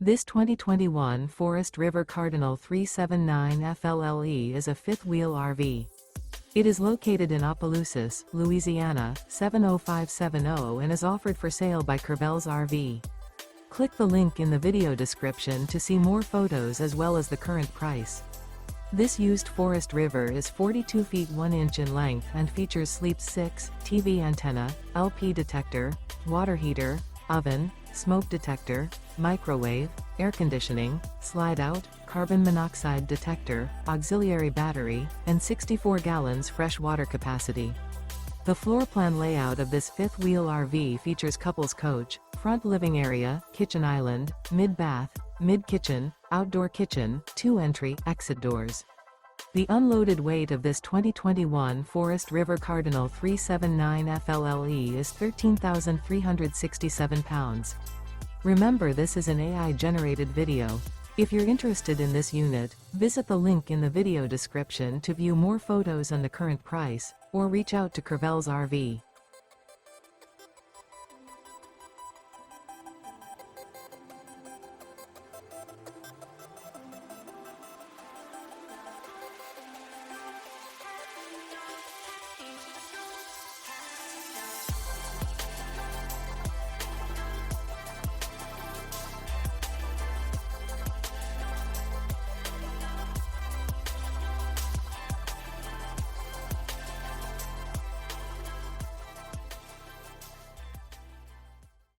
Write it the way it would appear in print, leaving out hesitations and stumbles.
This 2021 Forest River Cardinal 379 FLLE is a fifth-wheel RV. It is located in Opelousas, Louisiana, 70570 and is offered for sale by Cardinal's RV. Click the link in the video description to see more photos as well as the current price. This used Forest River is 42 feet 1 inch in length and features Sleep 6, TV antenna, LP detector, water heater, oven, smoke detector, microwave, air conditioning, slide-out, carbon monoxide detector, auxiliary battery, and 64 gallons fresh water capacity. The floor plan layout of this fifth-wheel RV features couples coach, front living area, kitchen island, mid-bath, mid-kitchen, outdoor kitchen, 2 entry, exit doors. The unloaded weight of this 2021 Forest River Cardinal 379 FLLE is 13,367 pounds. Remember, this is an AI-generated video. If you're interested in this unit, visit the link in the video description to view more photos and the current price, or reach out to Cardinal's RV.